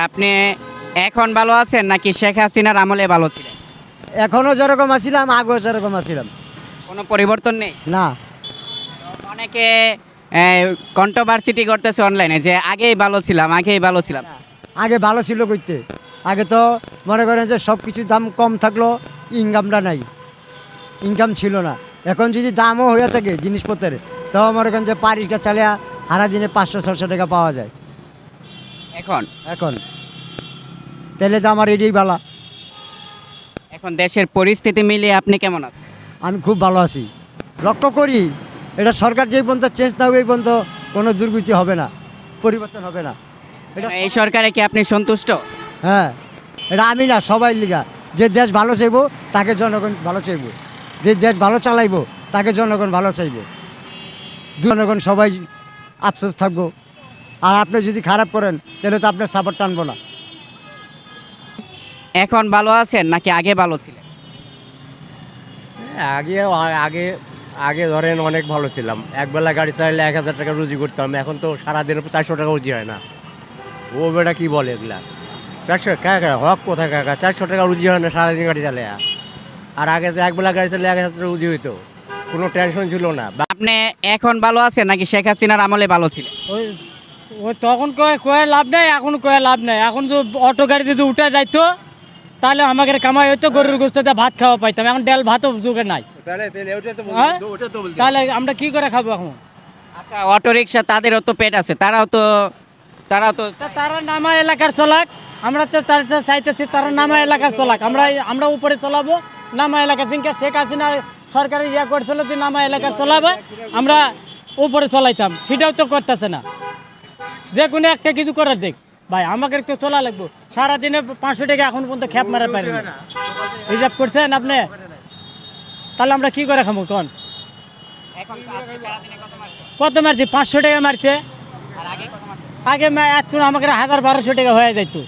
আপনি এখন ভালো আছেন নাকি শেখ হাসিনার আমলে ভালো ছিলেন? এখনও যেরকম আছিলাম, আগেও যেরকম আছিলাম। কোনো পরিবর্তন নেই? না, অনেকে কন্ট্রোভার্সিটি করতেছে অনলাইনে যে আগেই ভালো ছিলাম, আগেই ভালো ছিলাম। আগে ভালো ছিল কইতে। আগে তো মনে করেন যে সব কিছুর দাম কম থাকলো, ইনকামটা নাই, ইনকাম ছিল না। এখন যদি দামও হয়ে থাকে জিনিসপত্রের, তাও মনে করেন যে পারিকা চালিয়া সারা দিনে 500-600 টাকা পাওয়া যায় এখন এখন। তাহলে তো আমার এটাই ভালো। এখন দেশের পরিস্থিতি মিলিয়ে আপনি কেমন আছেন? আমি খুব ভালো আছি। লক্ষ্য করি এটা সরকার যেই পর্যন্ত চেঞ্জ না হবে এই পর্যন্ত কোনো দুর্গতি হবে না, পরিবর্তন হবে না। এটা এই সরকারে কি আপনি সন্তুষ্ট? হ্যাঁ, এটা আমি না, সবাই লিগা। যে দেশ ভালো চাইবো তাকে জনগণ ভালো চাইবো, যে দেশ ভালো চালাইবো তাকে জনগণ ভালো চাইবো। জনগণ সবাই আফসোস থাকবো। আর আপনি যদি খারাপ করেন তাহলে তো আপনার সাপোর্ট টানবো না। এখন ভালো আছেন নাকি আগে ভালো ছিলেন? আগে আগে আগে ধরেন অনেক ভালো ছিলাম, একবেলা গাড়ি চালাইলে 1,000 টাকা রুজি করতাম। এখন তো সারাদিনে 400 টাকা রুজি হয় না। ও বেটা কি বলে এগুলা? 400 কাকা হক কোথায় কাকা? 400 টাকা রুজি হয় না সারাদিন গাড়ি চালায়। আর আগে তো একবেলা গাড়ি চালালে 1,000 টাকা রুজি হইতো, কোনো টেনশন ছিল না। আপনি এখন ভালো আছেন নাকি শেখ হাসিনার আমলে ভালো ছিলেন? ওই ওই তখন কয়ে লাভ নেই, এখন কয়ে লাভ নেই। এখন তো অটো গাড়ি যদি উঠে যাইতো তাহলে আমাকে কামাই হইতো, গরুর গোস্তে ভাত খাওয়া পাইতাম। এখন ডাল ভাতও যুগে নাই। হ্যাঁ? তাহলে আমরা কি করে খাবো এখন? আচ্ছা, অটো রিক্সা তাদেরও তো পেট আছে, তারাও তো তা তারা নামা এলাকার চলাক, আমরা তো তার চাইতেছি তারা নামা এলাকার চলাক। আমরা উপরে চলাবো নামা এলাকা। দিনকে শেখ হাসিনা সরকারি ইয়া করছিল যে নামা এলাকার চলাবে, আমরা উপরে চলাইতাম। সেটাও তো করতেছে না। যে কোনো একটা কিছু করার দেখ ভাই, আমাকে তো চলা লাগবো। সারাদিনে 500 টাকা এখন পর্যন্ত খ্যাপ মারা পারি না। হিসাব করছেন আপনি? তাহলে আমরা কি করে খাবো কোন? এখন আজকে সারাদিনে কত মারছেন? কত মারছি? 500 টাকা মারছে। আর আগে কত মারছেন? আগে এখন আমাকে 1000-1200 টাকা হয়ে যাইতো।